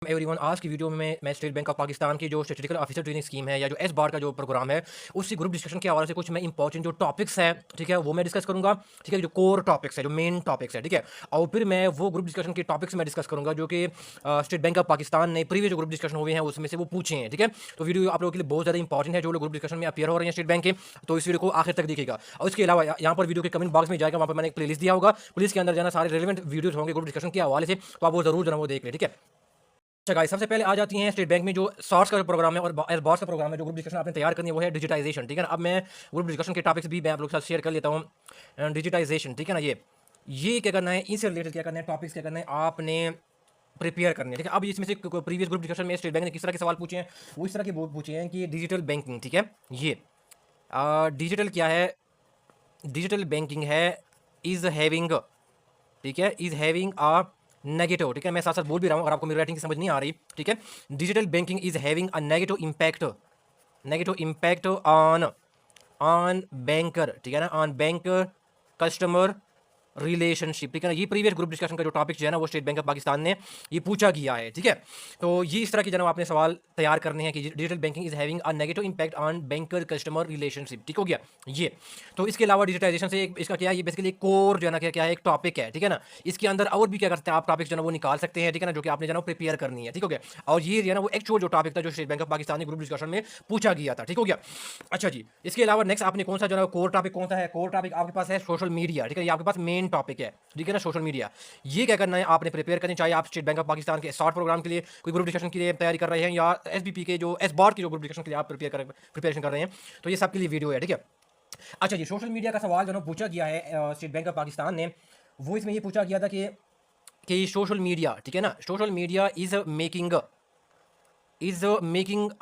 Everyone, आज की video में मैं स्टेट बैंक ऑफ पाकिस्तान की जो स्टैटिस्टिकल ऑफिसर ट्रेनिंग स्कीम है या जो एस बार का जो प्रोग्राम है उसकी ग्रुप डिस्कशन के हवाले से कुछ मैं इंपॉर्टेंट जो टॉपिक्स है, ठीक है, वो मैं डिस्कस करूंगा। ठीक है, जो कोर टॉपिक्स है, जो मेन टॉपिक्स है, ठीक है। और फिर मैं वो ग्रुप डिस्कशन के टॉपिक्स में डिस्कस करूंगा जो कि स्टेट बैंक ऑफ पाकिस्तान ने प्रीवियस जो ग्रुप डिस्कशन हुए हैं उसमें से वो पूछे हैं। ठीक है, तो वीडियो आप लोगों के लिए बहुत ज़्यादा इंपॉर्टेंट है। जो लोग ग्रुप डिस्कशन में अपियर हो रहे हैं स्टेट बैंक के, तो इस वीडियो को आखिर तक देखिएगा। और इसके अलावा यहाँ पर वीडियो के कमेंट बॉक्स में जाएगा, वहाँ पर मैंने एक प्लेलिस्ट दिया होगा, प्लीज़ के अंदर जाना, सारे रेलिवेंट वीडियोस होंगे ग्रुप डिस्कशन के हवाले से, तो आप वो जरूर जो है वो देख लें। ठीक है, अच्छा गाइस, सबसे पहले आ जाती हैं स्टेट बैंक में जो सॉर्ट्स का जो प्रोग्राम है और एस बॉस का प्रोग्राम है। जो ग्रुप डिस्कशन आपने तैयार करनी है वो है डिजिटाइजेशन। ठीक है ना, अब मैं ग्रुप डिस्कशन के टॉपिक्स भी मैं आप लोग के साथ शेयर कर लेता हूँ। डिजिटाइजेशन, ठीक है ना, ये क्या करना है, इससे रिलेटेड क्या करना है, टॉपिक्स क्या करना है, आपने प्रिपेयर करनी है। ठीक है, अब इसमें से प्रीवियस ग्रुप डिस्कशन में स्टेट बैंक ने किस तरह के सवाल पूछे हैं, वो इस तरह के पूछे हैं कि डिजिटल बैंकिंग, ठीक है, ये डिजिटल क्या है, डिजिटल बैंकिंग है, इज हैविंग, ठीक है, इज हैविंग अ नेगेटिव, ठीक है, मैं साथ साथ बोल भी रहा हूँ अगर आपको मेरी राइटिंग की समझ नहीं आ रही। ठीक है, digital banking is having a negative impact on on banker, ठीक है ना, ऑन बैंकर कस्टमर रिलेशनशिप। ठीक है ना, ये प्रीवियस ग्रुप डिस्कशन का जो टॉपिक जो है ना वो स्टेट बैंक ऑफ पाकिस्तान ने ये पूछा गया है। ठीक है, तो ये इस तरह की जो आपने सवाल तैयार करने हैं कि digital banking is having a negative impact on banker customer relationship. ठीक हो गया ये। तो इसके अलावा डिजिटाइजेशन से इसका क्या है, ये बेसिकली कोर जो है ना क्या है, एक टॉपिक है। ठीक है ना, इसके अंदर और भी क्या करते हैं आप, टॉपिक्स जो है वो निकाल सकते हैं। ठीक है ना, जो कि आपने जो है प्रिपेयर करनी है। ठीक हो गया, और ये जो है ना वो एक्चुअल जो टॉपिक था जो स्टेट बैंक ऑफ पाकिस्तान ने ग्रुप डिस्कशन में पूछा गया था। ठीक हो गया, अच्छा जी। इसके अलावा नेक्स्ट आपने कौन सा जो है कोर टॉपिक कौन सा है, कोर टॉपिक आपके पास है सोशल मीडिया। ठीक है, ये आपके पास मेन टॉपिक है। ठीक है ना, सोशल मीडिया, ये क्या करना है, आपने प्रिपेयर करनी चाहिए। आप स्टेट बैंक ऑफ पाकिस्तान के शॉर्ट प्रोग्राम के लिए कोई ग्रुप डिस्कशन के लिए तैयारी कर रहे हैं या एसबीपी के जो एस बॉर्ड की जो ग्रुप डिस्कशन के लिए आप प्रिपरेशन कर रहे हैं, तो ये सबके लिए वीडियो है। ठीक है, अच्छा जी, सोशल मीडिया का सवाल जो है पूछा गया है स्टेट बैंक ऑफ पाकिस्तान ने, वो इसमें ये पूछा गया था कि सोशल मीडिया, ठीक है ना, social media is making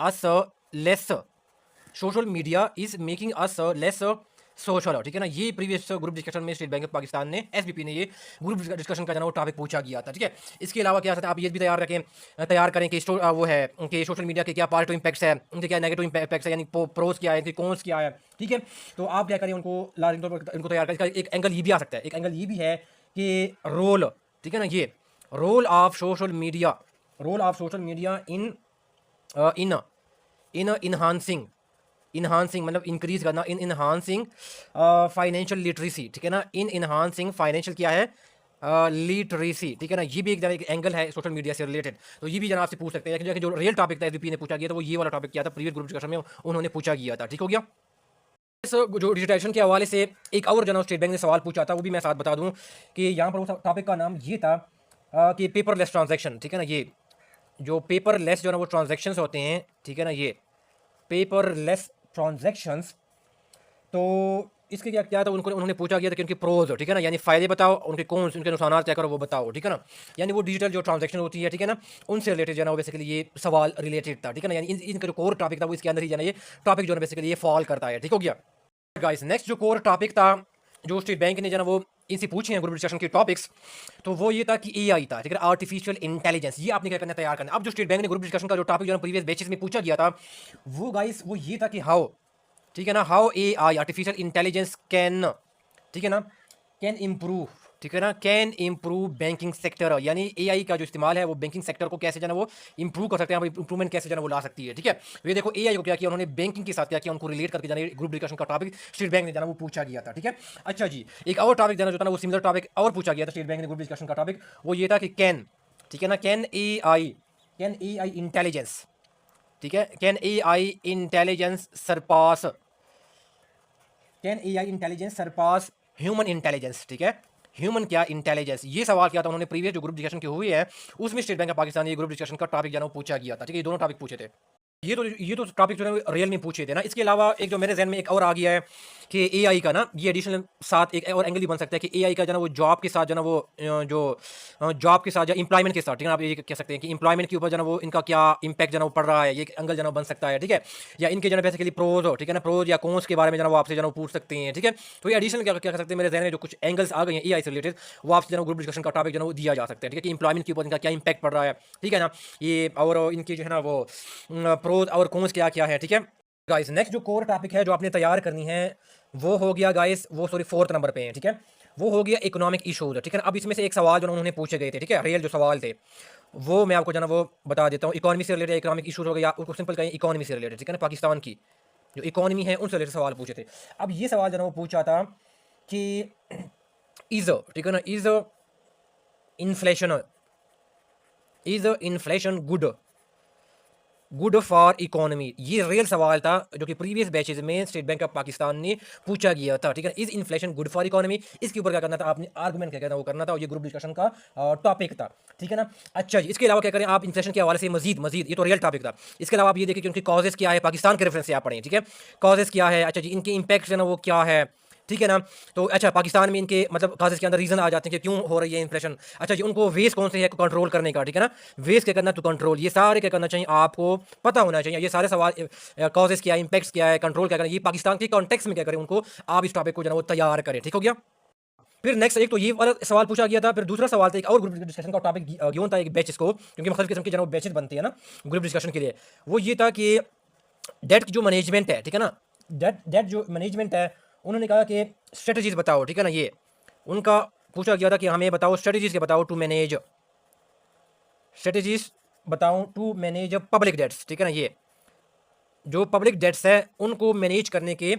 us less, social media is making us less social. ठीक है ना, ये प्रीवियस ग्रुप डिस्कशन में स्टेट बैंक ऑफ पाकिस्तान ने एसबीपी ने ये ग्रुप डिस्कशन का जो वो टॉपिक पूछा गया था। ठीक है, इसके अलावा क्या सकता है, आप ये भी तैयार करें कि वो है कि सोशल मीडिया के क्या पॉजिटिव इंपैक्ट्स है, उनके क्या नेगेटिव इंपैक्ट्स है, यानी प्रोज क्या है, इनके कॉन्स क्या है। ठीक है, तो आप क्या करें, उनको लाजिम तौर पर इनको तैयार करें। इसका एक एंगल ये भी आ सकता है, एक एंगल ये भी है कि रोल, ठीक है ना, ये role of social media, role of social media in in in enhancing मतलब इंक्रीज करना, इन इन्हांसिंग फाइनेंशियल लिटरेसी। ठीक है ना, इन इन्हांसिंग फाइनेंशियल क्या है, लिटरेसी। ठीक है ना, ये भी एक एंगल है सोशल मीडिया से रिलेटेड, तो ये भी जना आपसे पूछ सकते हैं कि जो रियल टॉपिक था एसबीपी ने पूछा गया था वो ये वाला टॉपिक किया था, प्रीवियस ग्रुप डिस्कशन में उन्होंने पूछा गया था। ठीक हो गया, इस जो डिजिटाइजेशन के हवाले से एक और जना स्टेट बैंक ने सवाल पूछा था, वो भी मैं साथ बता दूं कि यहाँ पर उस टॉपिक का नाम ये था कि पेपरलेस ट्रांजेक्शन। ठीक है ना, ये जो पेपरलेस जो है ना वो ट्रांजेक्शन्स होते हैं, ठीक है ना, ये पेपरलेस ट्रांजैक्शंस, तो इसके क्या क्या था, उनको उन्होंने पूछा गया था कि उनके प्रोज, ठीक है ना, यानी फ़ायदे बताओ, उनके कौन उनके नुकसान क्या करो वो बताओ। ठीक है ना, यानी वो डिजिटल जो ट्रांजैक्शन होती है, ठीक है ना, उनसे रिलेटेड जो है ना वो बेसिकली ये सवाल रिलेटेड था। ठीक है ना, यानी इनका जो कोर टॉपिक था वो इसके अंदर ही जो है ना ये टॉपिक जो है बेसिकली ये फॉल करता है। ठीक हो गया गाइस, नेक्स्ट जो कोर टॉपिक था जो स्टेट बैंक ने जो है ना वो इनसे पूछे हैं ग्रुप डिस्कशन के टॉपिक्स, तो वो ये था कि एआई था। ठीक है, आर्टिफिशियल इंटेलिजेंस, ये आपने क्या करना तैयार करना। अब जो स्टेट बैंक ने ग्रुप डिस्कशन का जो टॉपिक जो है प्रीवियस बैचेस में पूछा गया था वो गाइस वो ये था कि हाउ, ठीक है ना, how AI artificial intelligence can, ठीक है ना, कैन इम्प्रूव, ठीक है ना, कैन इम्प्रूव बैंकिंग सेक्टर, यानी एआई का जो इस्तेमाल है वो बैंकिंग सेक्टर को कैसे जो है वो इंप्रूव कर सकते हैं, इंप्रूवमेंट कैसे जो है वो ला सकती है। ठीक है, तो ये देखो एआई को क्या किया उन्होंने, बैंकिंग के साथ क्या किया, उनको रिलेट करके जाना ग्रुप डिस्कशन का टॉपिक स्टेट बैंक ने जाना वो पूछा गया था। ठीक है, अच्छा जी, एक और टॉपिक जाना जो था ना वो सिमिलर टॉपिक और पूछा गया था स्टेट बैंक ने ग्रुप डिस्कशन का टॉपिक, वो ये था कि कैन, ठीक है ना, कैन ए आई इंटेलिजेंस, ठीक है, can A I intelligence surpass, can A I intelligence surpass human intelligence. ठीक है, ह्यूमन क्या इंटेलिजेंस, ये सवाल किया था उन्होंने प्रीवियस जो ग्रुप डिस्कशन की हुई है उसमें स्टेट बैंक ऑफ पाकिस्तान ये ग्रुप डिस्कशन का टॉपिक जो है वो पूछा गया था। ठीक है, ये दोनों टॉपिक पूछे थे, ये तो टॉपिक जो है रियल में पूछे थे ना। इसके अलावा एक जो मेरे जहन में एक और आ गया है कि एआई का ना ये एडिशनल साथ एक और एंगल ही बन सकता है कि एआई का जो ना वो जॉब के साथ जो ना वो जो जॉब के साथ या एम्प्लॉयमेंट के साथ, ठीक है ना, आप ये कह सकते हैं कि एम्प्लॉयमेंट के ऊपर जो ना वो इनका क्या इंपैक्ट जो ना वो पड़ रहा है, ये एंगल जो ना बन सकता है। ठीक है, या इनके जो ना बेसिकली प्रोज हो, ठीक है ना, प्रोज या कॉन्स के बारे में जो ना वो आपसे जो ना पूछ सकते हैं। ठीक है, तो ये एडिशनल क्या क्या कर सकते हैं, मेरे जहन में जो कुछ एंगल्स आ गए हैं एआई से रिलेटेड वो आपसे जो ना ग्रुप डिस्कशन का टॉपिक जो ना वो दिया जा सकता है। ठीक है, कि एम्प्लॉयमेंट के ऊपर इनका क्या इंपैक्ट पड़ रहा है, ठीक है ना, ये और इनकी जो है ना वो प्रोज और कॉन्स क्या क्या है। ठीक है गाइस, नेक्स्ट जो कोर टॉपिक है जो आपने तैयार करनी है वो हो गया गाइस, वो सॉरी 4th नंबर पे है। ठीक है, वो हो गया इकोनॉमिक इशूज। ठीक है, अब इसमें से एक सवाल जो उन्होंने पूछे गए थे, ठीक है, रियल जो सवाल थे वो मैं आपको जो है ना वो बता देता हूँ। इकोनॉमी से रिलेटेड इकोनॉमिक इशूज हो गए या उसको सिंपल कहें इकोनॉमी से रिलेटेड, ठीक है ना, पाकिस्तान की जो इकोनॉमी है उनसे रिलेटेड सवाल पूछे थे। अब ये सवाल जो है ना वो पूछा था कि इज, ठीक है ना, inflation is inflation good for economy. ये रियल सवाल था जो कि प्रीवियस बैचेज में स्टेट बैंक ऑफ पाकिस्तान ने पूछा गया था, ठीक है। Is inflation good for economy, इसके ऊपर क्या करना था आपने, आर्गुमेंट क्या करना वो करना था, और ये ग्रुप डिस्कशन का टॉपिक था, ठीक है ना। अच्छा जी, इसके अलावा क्या करें आप इन्फ्लेशन के हवाले से मजीद ये तो रियल टॉपिक था। इसके अलावा आप ये देखिए कि उनके कॉजेज क्या है, पाकिस्तान के रेफरेंस से आप पढ़ें, ठीक है, कॉजेज क्या है। अच्छा जी, इनके इम्पैक्ट है ना वो क्या है, ठीक है ना। तो अच्छा, पाकिस्तान में इनके मतलब काजेज के अंदर रीजन आ जाते हैं कि क्यों हो रही है इन्फ्लेशन। अच्छा जी, उनको वेज कौन से है कंट्रोल करने का, ठीक है ना, वेज क्या करना टू कंट्रोल, ये सारे क्या करना चाहिए आपको पता होना चाहिए। ये सारे सवाल कॉजेज क्या है, इम्पैक्ट्स क्या है, कंट्रोल क्या करना, ये पाकिस्तान के कॉन्टेक्स्ट में क्या करें उनको आप इस टॉपिक को जो है वो तैयार करें, ठीक हो गया। फिर नेक्स्ट एक तो ये वाला सवाल पूछा गया था, फिर दूसरा सवाल था एक और ग्रुप डिस्कशन का टॉपिक गिवन था एक बैचेस को, क्योंकि मुख्तलिफ किस्म के जो बैचेस बनते हैं ना ग्रुप डिस्कशन के लिए, वो ये था कि डेट की जो मैनेजमेंट है, ठीक है ना, डेट जो मैनेजमेंट है, उन्होंने कहा कि स्ट्रेटजीज बताओ, ठीक है ना। ये उनका पूछा गया था कि हमें बताओ स्ट्रेटजीज के बताओ टू मैनेज, स्ट्रेटजीज बताओ टू मैनेज पब्लिक डेट्स, ठीक है ना। ये जो पब्लिक डेट्स है उनको मैनेज करने के,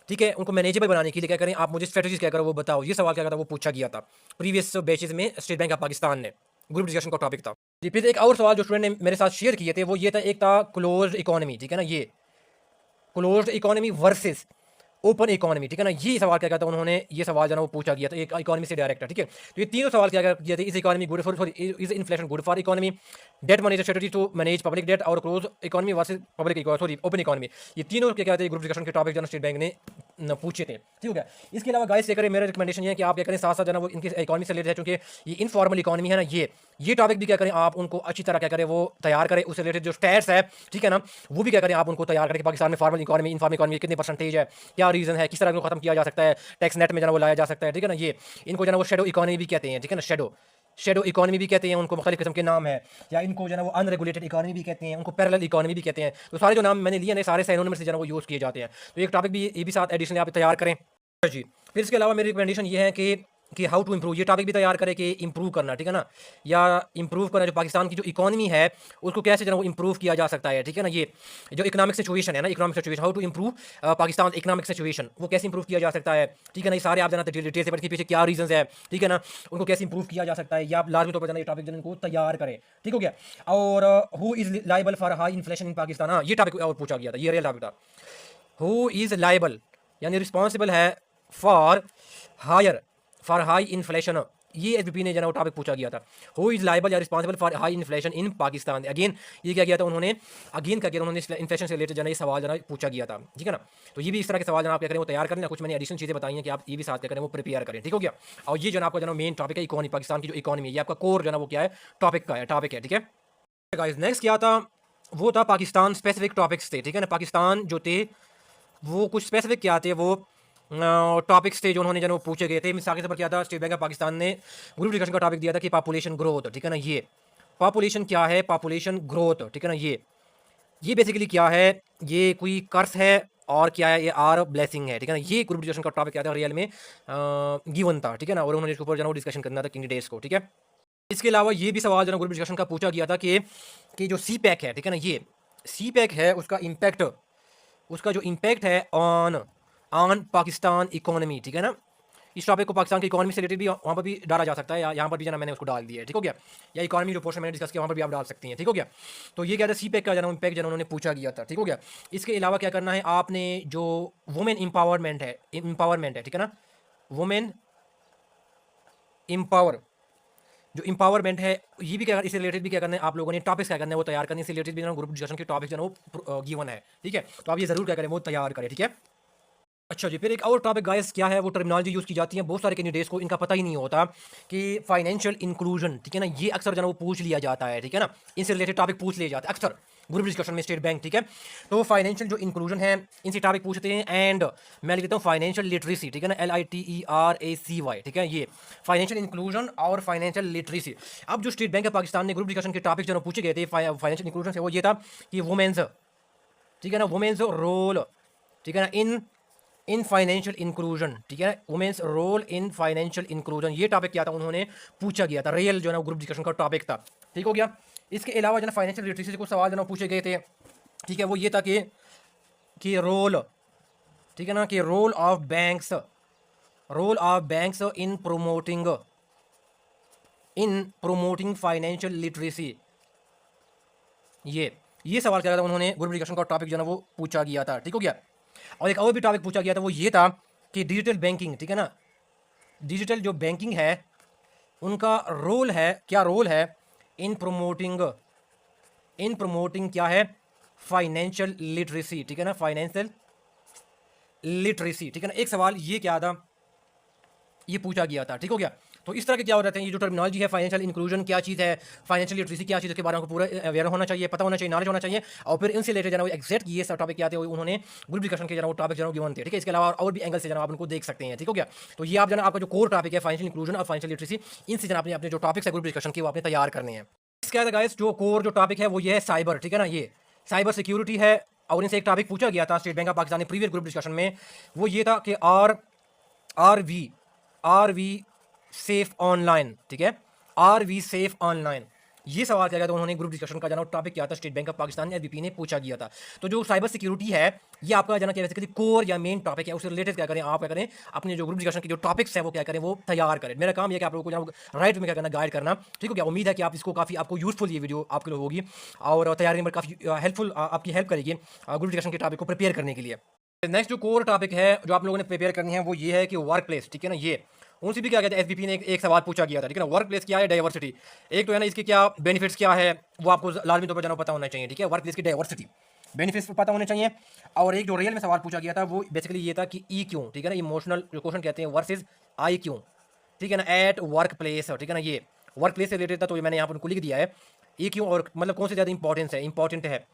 ठीक है, उनको मैनेजेबल बनाने के लिए क्या करें आप, मुझे स्ट्रेटजीज क्या करो वो बताओ। ये सवाल क्या था वो पूछा गया था प्रीवियस बैचेज में स्टेट बैंक ऑफ पाकिस्तान ने, ग्रुप डिस्कशन का टॉपिक था जी। फिर एक और सवाल जो स्टूडेंट ने मेरे साथ शेयर किए थे वो ये था, एक था क्लोज इकोनॉमी, ठीक है ना, ये closed economy versus open economy, ठीक है ना। ये सवाल क्या कहता है उन्होंने, ये सवाल जो है वो पूछा गया था एक इकोनॉमी से डायरेक्ट, ठीक है। तो ये तीनों सवाल क्या किए थे, is economy good for, sorry is inflation good for economy, debt manage strategy to manage public debt, और close economy versus public sorry open economy. ये तीनों क्या कहते हैं ग्रुप डिस्कशन के टॉपिक जो स्टेट बैंक ने पूछे थे, ठीक हो गया। इसके अलावा गाइस क्या करें, मेरा रिकमेंडेशन ये है कि आप क्या करें साथ साथ जो है ना वो इनके इकोनॉमी से रिलेटेड है, क्योंकि ये इनफॉर्मल इकोनॉमी है ना, ये टॉपिक भी क्या करें आप उनको अच्छी तरह क्या करें वो तैयार करें, उससे रिलेटेड जो स्टैट्स है, ठीक है ना, वो भी क्या करें आप उनको तैयार करें कि पाकिस्तान में फॉर्मल इकोनॉमी इनफॉर्मल इकोनॉमी कितने परसेंटेज है, क्या रीजन है, किस तरह को खत्म किया जा सकता है, टैक्स नेट में जो है वो लाया जा सकता है, ठीक है ना। ये इनको जो है वो शेडो इकोनॉमी भी कहते हैं, ठीक है ना, शेडो इकोनॉमी भी कहते हैं उनको, मुख्तलिफ किस्म के नाम है, या इनको जो है वो अनरेगुलेटेड इकोनॉमी भी कहते हैं, उनको पैरेलल इकोनॉमी भी कहते हैं। तो सारे जो नाम मैंने लिए हैं सारे सिनोनिम्स से जो है वो यूज़ किए जाते हैं। तो एक टॉपिक भी ये भी साथ एडिशनली आप तैयार करें जी। फिर इसके अलावा मेरी रिकमेंडेशन ये है कि हाउ टू इम्प्रूव, ये टॉपिक भी तैयार करें कि इम्प्रूव करना, ठीक है ना, या इम्प्रूव करना जो पाकिस्तान की जो इकोनॉमी है उसको कैसे जो है वो इम्प्रूव किया जा सकता है, ठीक है ना। ये जो इकोनॉमिक सिचुएशन है ना, economic situation, how to improve Pakistan economic situation, वो कैसे इंप्रूव किया जा सकता है, ठीक है ना। ये सारे आप जाना डिटेल से पढ़ के पीछे क्या रीजन है, ठीक है ना, उनको कैसे इंप्रूव किया जा सकता है, या आप लाजमी तौर पर जाना ये टॉपिक को तैयार करें, ठीक हो गया। और who is liable for high inflation in Pakistan, हाँ ये टॉपिक और पूछा गया था, ये रियल टॉपिक था। हु इज लाइबल यानी रिस्पॉन्सिबल है फॉर हाई इन्फ्लेशन, ये एसबीपी ने जो है टॉपिक पूछा गया था। हु इज लाइबल या responsible for high inflation in Pakistan, again ये क्या किया था उन्होंने, अगेन क्या किया उन्होंने इन्फ्लेशन से रिलेटेड जो है ये सवाल जो है पूछा गया था, ठीक है ना। तो ये भी इस तरह के सवाल जो आप क्या करें वो तैयार करें, कुछ मैंने एडिशनल चीज़ें बताई हैं कि आप ये भी साथ क्या करें वो प्रिपेयर करें, ठीक हो गया। और ये जो है आपका जो मेन टॉपिक है इकोनॉमी, पाकिस्तान की जो इकोनॉमी है ये आपका कोर जो है वो क्या है टॉपिक है, ठीक है गाइस। नेक्स्ट क्या था, वो था पाकिस्तान स्पेसिफिक टॉपिक्स थे, ठीक है ना। पाकिस्तान जो थे वो कुछ स्पेसिफिक क्या थे, वो टॉपिक्स थे जो उन्होंने जो पूछे गए थे। मिसाल के तौर पर क्या था, स्टेट बैंक ऑफ पाकिस्तान ने ग्रुप डिस्कशन का टॉपिक दिया था कि पॉपुलेशन ग्रोथ, ठीक है ना। ये पॉपुलेशन क्या है, पॉपुलेशन ग्रोथ, ठीक है ना। ये बेसिकली क्या है, ये कोई कर्स है और क्या है, ये आर ब्लेसिंग है, ठीक है ना। ये ग्रुप डिस्कशन का टॉपिक क्या था रियल में गिवन था, ठीक है ना, और उन्होंने इसके ऊपर जो डिस्कशन करना था कैंडिडेट्स को, ठीक है। इसके अलावा ये भी सवाल जो ग्रुप डिस्कशन का पूछा गया था कि जो सी पैक है, ठीक है ना, ये सी पैक है उसका जो इम्पैक्ट है ऑन पाकिस्तान इकोनॉमी, ठीक है ना। इस टॉपिक को पाकिस्तान की इकोनॉमी से रिलेटेड भी वहाँ पर भी डाला जा सकता है, या यहाँ पर भी जना मैंने उसको डाल दिया है, ठीक हो गया। या इकोनॉमी जो पोर्शन मैंने डिस्कस किया वहाँ पर भी आप डाल सकती हैं, ठीक हो गया। तो ये क्या था, सी पैक का जना इम्पैक्ट जना उन्होंने पूछा गया था, ठीक हो गया। इसके अलावा क्या करना है आपने, जो वुमेन एम्पावरमेंट है, ठीक है ना, वुमेन एम्पावर जो एम्पावरमेंट है, ये भी क्या, इससे रिलेटेड भी क्या करना है आप लोगों ने टॉपिक्स क्या करना है वो तैयार करने से रिलेटेड भी ना ग्रुप डिस्कशन के टॉपिक जो है वो गिवन है, ठीक है। तो आप ये जरूर क्या करें वो तैयार करें, ठीक है। अच्छा जी, फिर एक और टॉपिक गाइस क्या है, वो टर्मिनोलॉजी यूज़ की जाती है बहुत सारे कैंडिडेट्स को इनका पता ही नहीं होता कि फाइनेंशियल इंक्लूजन, ठीक है ना, ये अक्सर जो है वो पूछ लिया जाता है, ठीक है ना। इनसे रिलेटेड टॉपिक पूछ लिए जाते हैं अक्सर ग्रुप डिस्कशन में स्टेट बैंक, ठीक है। तो फाइनेंशियल जो इंक्लूजन है इनसे टॉपिक पूछते हैं, एंड मैं लिख देता हूँ फाइनेंशियल लिटरेसी, ठीक है ना, LITERACY, ठीक है। ये फाइनेंशियल इंक्लूजन और फाइनेंशियल लिटरेसी। अब जो स्टेट बैंक ऑफ पाकिस्तान ने ग्रुप डिस्कशन के टॉपिक जो पूछे गए थे फाइनेंशियल इंक्लूजन से, वो ये था कि वुमेन्स, ठीक है ना, वुमेन्स रोल, ठीक है ना, इन फाइनेंशियल इंक्लूजन, ठीक है, women's role in financial inclusion, ये टॉपिक क्या था उन्होंने पूछा गया था, रियल जो है ना ग्रुप डिस्कशन का टॉपिक था। ठीक हो गया। इसके अलावा जो फाइनेंशियल लिटरेसी से कुछ सवाल जो पूछे गए थे, ठीक है, वो ये था कि रोल, ठीक है ना, कि role of banks in promoting financial literacy. ये सवाल क्या था, उन्होंने ग्रुप डिस्कशन का टॉपिक जो है वो पूछा गया था। ठीक हो गया। और एक और भी टॉपिक पूछा गया था, वो ये था कि डिजिटल बैंकिंग, ठीक है ना, डिजिटल जो बैंकिंग है उनका रोल है, क्या रोल है इन प्रमोटिंग क्या है, फाइनेंशियल लिटरेसी, ठीक है ना, फाइनेंशियल लिटरेसी, ठीक है ना। एक सवाल ये क्या था, ये पूछा गया था। ठीक हो गया। तो इस तरह के क्या हो रहते हैं, ये जो टर्मिनोलॉजी है, फाइनेंशियल इंक्लूजन क्या चीज़ है, फाइनेंशियल लिटरेसी क्या चीज़ है, इसके बारे में पूरा अवेयर होना चाहिए, पता होना चाहिए, नॉलेज होना चाहिए। और फिर इनसे रिलेटेड जो है एग्जैक्ट ये सब टॉपिक क्या थे उन्होंने ग्रुप डिस्कशन के जो वो टॉपिक जो गिवन थे। ठीक है। इसके अलावा और भी एंगल से जो आप उनको देख सकते हैं। ठीक हो गया। तो ये आप जो आपका जो कोर टॉपिक है फाइनेंशियल इंक्लूजन और फाइनेंशियल लिटरेसी, इनसे जो अपने जो टॉपिक्स है ग्रुप डिस्कशन के वो आपने तैयार करने हैं। इसके बाद गाइस जो कोर जो टॉपिक है वो ये है साइबर, ठीक है ना, ये साइबर सिक्योरिटी है। और इनसे एक टॉपिक पूछा गया था स्टेट बैंक ऑफ पाकिस्तान ने प्रीवियस ग्रुप डिस्कशन में, वो ये था कि आर वी सेफ ऑनलाइन, ठीक है, आर वी सेफ ऑनलाइन। ये सवाल किया गया था उन्होंने ग्रुप डिस्कशन का जाना टॉपिक क्या था, स्टेट बैंक ऑफ पाकिस्तान ने एसबीपी ने पूछा गया था। तो जो साइबर सिक्योरिटी है ये आपका जाना क्या बेसिकली कोर या मेन टॉपिक है, उससे रिलेटेड क्या करें आप, क्या करें अपने जो ग्रुप डिस्कशन के जो टॉपिक्स है वो क्या करें, वो तैयार करें। मेरा काम यह कि आप लोगों को राइट में क्या करना, गाइड करना। ठीक हो गया। उम्मीद है कि आप इसको काफ़ी आपको यूजफुल ये वीडियो आपके लिए होगी और तैयारी में काफ़ी हेल्पफुल आपकी हेल्प करेगी ग्रुप डिस्कशन के टॉपिक को प्रिपेयर करने के लिए। नेक्स्ट जो कोर टॉपिक है जो आप लोगों ने प्रिपेयर करनी है वो ये है कि वर्क प्लेस, ठीक है ना, ये उनसे भी क्या कहते हैं एसबीपी ने एक सवाल पूछा गया था। ठीक है ना, वर्क प्लेस क्या है, डाइवर्सिटी, एक तो है ना इसके क्या बेनिफिट्स क्या है वो आपको लाजमी तौर पर जाना पता होना चाहिए। ठीक है, वर्क प्लेस की डाइवर्सिटी बेनिफिट्स पता होने चाहिए। और एक जो रियल में सवाल पूछा गया था वो बेसिकली ये था कि ई क्यों, ठीक है ना, इमोशनल जो क्वेश्चन कहते हैं वर्सेज आई क्यों, ठीक है ना, एट वर्क प्लेस, ठीक है ना, ये वर्क प्लेस से रिलेटेड था। तो ये मैंने यहाँ पर उनको लिख दिया है ई क्यों, और मतलब कौन से ज़्यादा इंपॉर्टेंट है,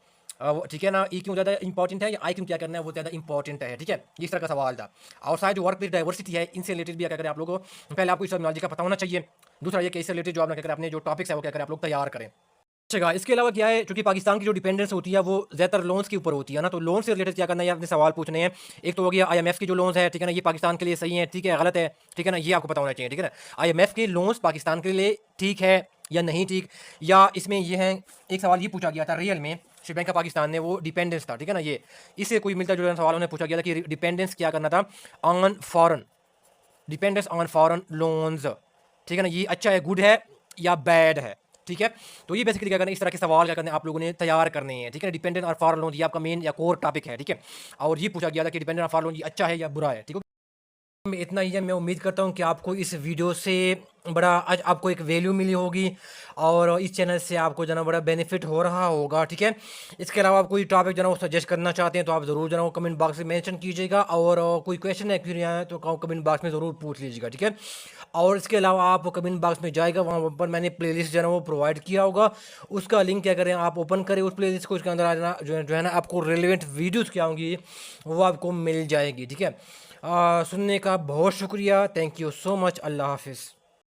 ठीक है ना, ई क्यों ज़्यादा इंपॉर्टेंट है या आई क्यों क्या करना है वो ज़्यादा इंपॉर्टेंट है। ठीक है, इस तरह का सवाल था। और शायद जो वर्क प्लेस डाइवर्सिटी है इनसे रिलेटेड भी क्या करें आप लोगों को, पहले आपको इस टर्मिनोलॉजी का पता होना चाहिए। दूसरा ये कि इससे रिलेटेड जो आप क्या करें अपने जो टॉपिक्स है वो क्या करें आप लोग तैयार करें। अच्छा, इसके अलावा क्या है, चूंकि पाकिस्तान की जो डिपेंडेंस होती है वो ज़्यादातर लोन्स के ऊपर होती है ना, तो लोन से रिलेटेड क्या करना है अपने सवाल पूछने हैं। एक तो हो गया आईएमएफ की जो लोन्स है, ठीक है ना, ये पाकिस्तान के लिए सही है, ठीक है, गलत है, ठीक है ना, ये आपको पता होना चाहिए। ठीक है ना, आईएमएफ के लोन्स पाकिस्तान के लिए ठीक है या नहीं ठीक, या इसमें ये है, एक सवाल ये पूछा गया था रियल में स्टेट बैंक ऑफ पाकिस्तान ने, वो डिपेंडेंस था। ठीक है ना, ये इससे कोई मिलता जुलता सवाल उन्हें पूछा गया था कि डिपेंडेंस क्या करना था on foreign, dependence on foreign loans, ठीक है ना, ये अच्छा है, गुड है या बैड है। ठीक है, तो ये बेसिकली क्या करना है, इस तरह के सवाल क्या करने आप लोगों ने तैयार करने हैं। ठीक है, डिपेंडेंट और फॉरेन लोन ये आपका मेन या कोर टॉपिक है। ठीक है, और ये पूछा गया था कि डिपेंडेंट और फॉरेन लोन ये अच्छा है या बुरा है। ठीक है, इतना ही है। मैं उम्मीद करता हूँ कि आपको इस वीडियो से बड़ा आज आपको एक वैल्यू मिली होगी और इस चैनल से आपको जो है बड़ा बेनिफिट हो रहा होगा। ठीक है, इसके अलावा आप कोई टॉपिक जो है वो सजेस्ट करना चाहते हैं तो आप ज़रूर जो है वो कमेंट बॉक्स में मेंशन कीजिएगा, और कोई क्वेश्चन है क्वेरी आए तो कमेंट बॉक्स में ज़रूर पूछ लीजिएगा। ठीक है, और इसके अलावा आप कमेंट बॉक्स में जाएगा, वहाँ पर मैंने प्लेलिस्ट जो है वो प्रोवाइड किया होगा, उसका लिंक क्या करें आप ओपन करें उस प्लेलिस्ट को, इसके अंदर आ जाना जो है ना आपको रिलेवेंट वीडियोज़ क्या होंगी वो आपको मिल जाएगी। ठीक है, सुनने का बहुत शुक्रिया, थैंक यू सो मच, अल्लाह हाफिज़।